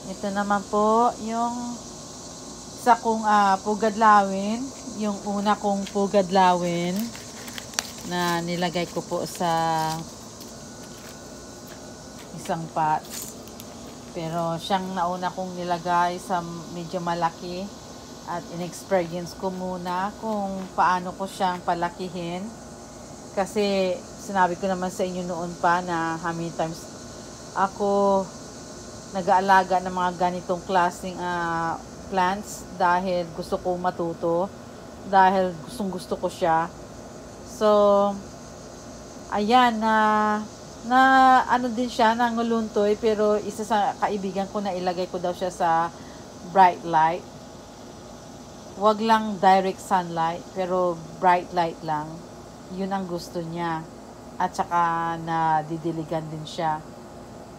Ito naman po yung isa kong pugadlawin. Yung una kong pugadlawin na nilagay ko po sa isang pots. Pero siyang nauna kong nilagay sa medyo malaki at in-experience ko muna kung paano ko siyang palakihin. Kasi sinabi ko naman sa inyo noon pa na how many times ako nag-aalaga ng mga ganitong klaseng plants dahil gusto ko matuto, dahil gustong-gusto ko siya. So, ayan na ano din siya, nanguluntoy, pero isa sa kaibigan ko na ilagay ko daw siya sa bright light. Wag lang direct sunlight, pero bright light lang. Yun ang gusto niya. At saka na didiligan din siya.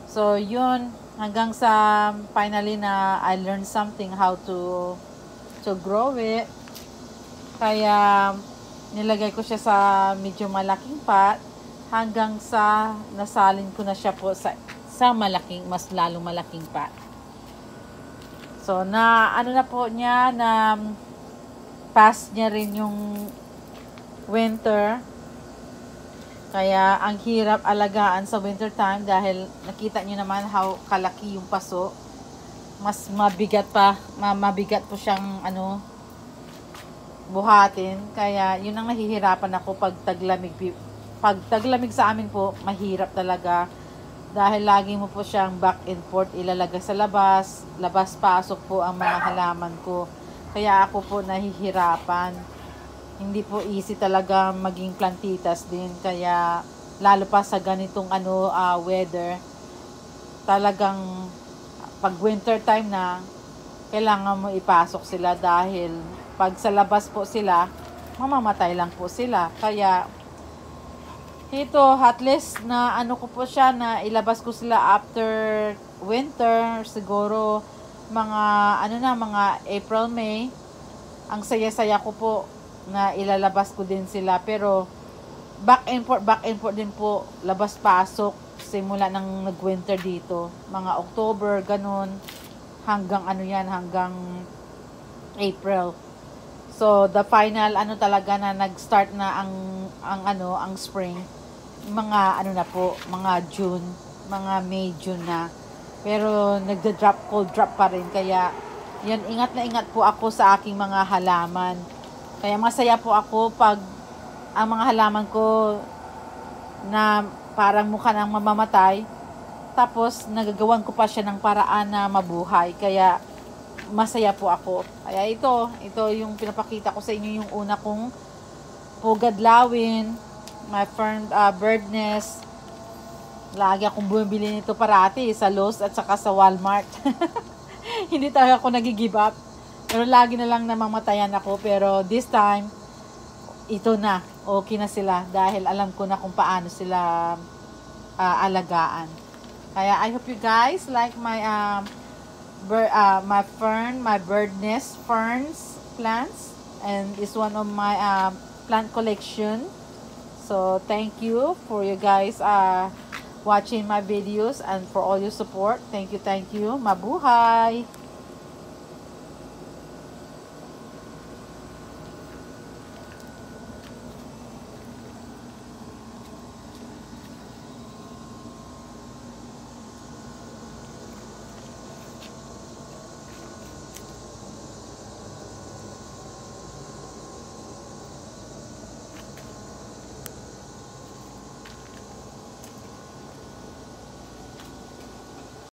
So, yun, hanggang sa finally na I learned something how to grow it. Kaya nilagay ko siya sa medyo malaking pot hanggang sa nasalin ko na siya po sa malaking, mas lalong malaking pot. So, na ano na po niya, na pass niya rin yung winter. Kaya ang hirap alagaan sa winter time dahil nakita niyo naman how kalaki yung paso. Mas mabigat pa, mabigat po siyang buhatin. Kaya yun ang nahihirapan ako pag taglamig. Pag taglamig sa amin po, mahirap talaga. Dahil lagi mo po siyang back and forth ilalagay sa labas. Labas-pasok po ang mga halaman ko. Kaya ako po nahihirapan. Hindi po easy talaga maging plantitas din. Kaya lalo pa sa ganitong weather. Talagang pag winter time na, kailangan mo ipasok sila dahil pag sa labas po sila, mamamatay lang po sila. Kaya ito, at least na ko po siya, na ilabas ko sila after winter, siguro mga mga April, May. Ang saya-saya ko po na ilalabas ko din sila, pero back and forth din po, labas-pasok simula ng nag-winter dito, mga October ganun, hanggang hanggang April. So the final talaga na nag-start na ang spring, mga na po, mga June, mga May, June na. Pero cold drop pa rin. Kaya yan, ingat na ingat po ako sa aking mga halaman. Kaya masaya po ako pag ang mga halaman ko na parang mukha nang mamamatay, tapos nagagawan ko pa siya ng paraan na mabuhay. Kaya masaya po ako. Kaya ito yung pinapakita ko sa inyo, yung una kong pugadlawin, my fern bird nest. Lagi akong bumibili nito parati sa Lowe's at saka sa Walmart. Hindi talaga ako nag-give up. Pero lagi na lang namamatayan ako. Pero this time, ito na. Okay na sila. Dahil alam ko na kung paano sila alagaan. Kaya I hope you guys like my my bird nest ferns plants. And it's one of my plant collection. So thank you for you guys watching my videos and for all your support. Thank you. Mabuhay!